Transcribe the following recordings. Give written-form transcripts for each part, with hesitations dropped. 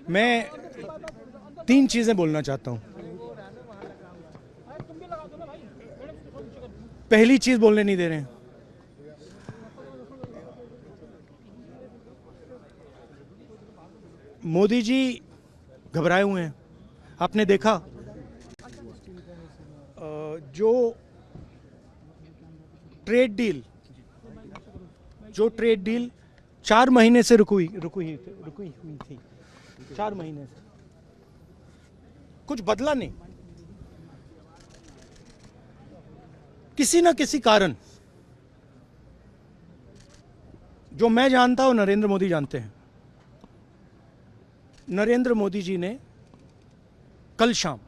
मैं 3 चीजें बोलना चाहता हूं। पहली चीज बोलने नहीं दे रहे हैं। मोदी जी घबराए हुए हैं। आपने देखा जो ट्रेड डील 4 महीने से रुकी हुई थी। 4 महीने से कुछ बदला नहीं। किसी न किसी कारण, जो मैं जानता हूं नरेंद्र मोदी जानते हैं, नरेंद्र मोदी जी ने कल शाम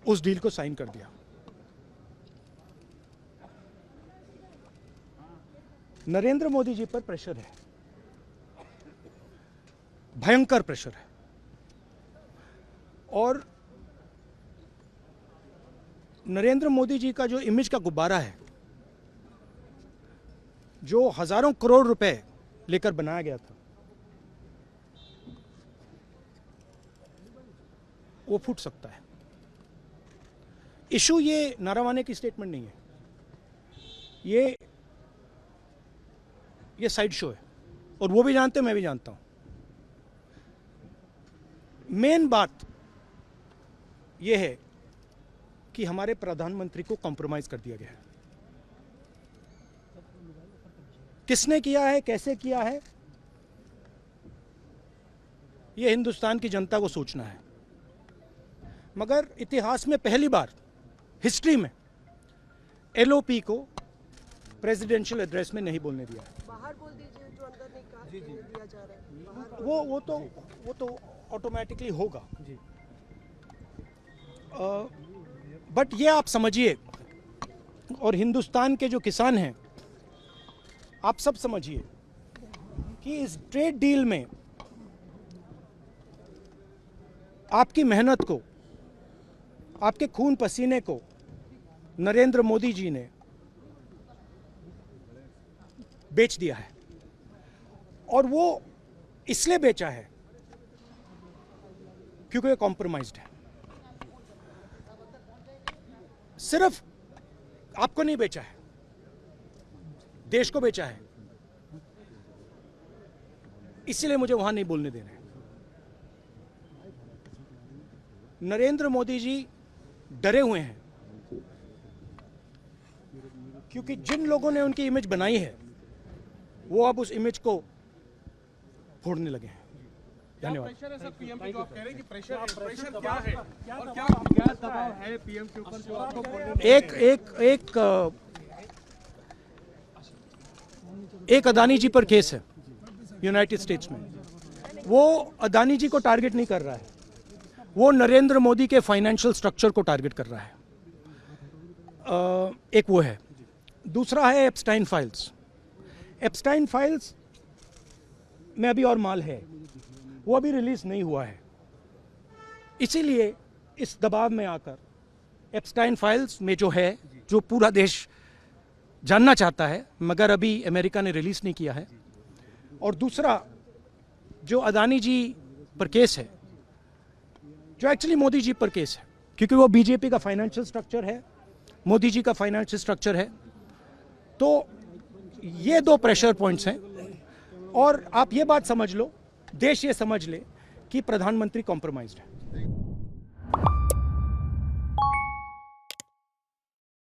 उस डील को साइन कर दिया। नरेंद्र मोदी जी पर प्रेशर है, भयंकर प्रेशर है। और नरेंद्र मोदी जी का जो इमेज का गुब्बारा है, जो हजारों करोड़ रुपए लेकर बनाया गया था, वो फूट सकता है। इशू ये नारावाने की स्टेटमेंट नहीं है, ये साइड शो है, और वो भी जानते हैं, मैं भी जानता हूं। मेन बात यह है कि हमारे प्रधानमंत्री को कॉम्प्रोमाइज कर दिया गया है। किसने किया है, कैसे किया है, यह हिंदुस्तान की जनता को सोचना है। मगर इतिहास में पहली बार हिस्ट्री में एलओपी को प्रेसिडेंशियल एड्रेस में नहीं बोलने दिया। बाहर बोल दीजिए, जो अंदर नहीं कहा दिया जा रहा है। वो तो ऑटोमेटिकली होगा जी। बट ये आप समझिए, और हिंदुस्तान के जो किसान हैं, आप सब समझिए कि इस ट्रेड डील में आपकी मेहनत को, आपके खून पसीने को नरेंद्र मोदी जी ने बेच दिया है। और वो इसलिए बेचा है क्योंकि ये कॉम्प्रोमाइज्ड है। सिर्फ आपको नहीं बेचा है, देश को बेचा है। इसीलिए मुझे वहां नहीं बोलने देना है। नरेंद्र मोदी जी डरे हुए हैं, क्योंकि जिन लोगों ने उनकी इमेज बनाई है, वो अब उस इमेज को फोड़ने लगे हैं। धन्यवाद। पीएम पे जो आप कह रहे हैं कि प्रेशर क्या है और क्या दबाव है पीएम के ऊपर जो आपको एक अदानी जी पर केस है यूनाइटेड स्टेट्स में। वो अदानी जी को टारगेट नहीं कर रहा है, वो नरेंद्र मोदी के फाइनेंशियल स्ट्रक्चर को टारगेट कर रहा है। एक वो है। दूसरा है एप्स्टाइन फाइल्स। एप्स्टाइन फाइल्स में अभी और माल है, वो अभी रिलीज नहीं हुआ है। इसीलिए इस दबाव में आकर एप्स्टाइन फाइल्स में जो है, जो पूरा देश जानना चाहता है, मगर अभी अमेरिका ने रिलीज नहीं किया है। और दूसरा जो अदानी जी पर केस है, जो एक्चुअली मोदी जी पर केस है, क्योंकि वो बीजेपी का फाइनेंशियल स्ट्रक्चर है, मोदी जी का फाइनेंशियल स्ट्रक्चर है। तो ये 2 प्रेशर पॉइंट्स हैं। और आप ये बात समझ लो, देश ये समझ ले कि प्रधानमंत्री कॉम्प्रोमाइज्ड है।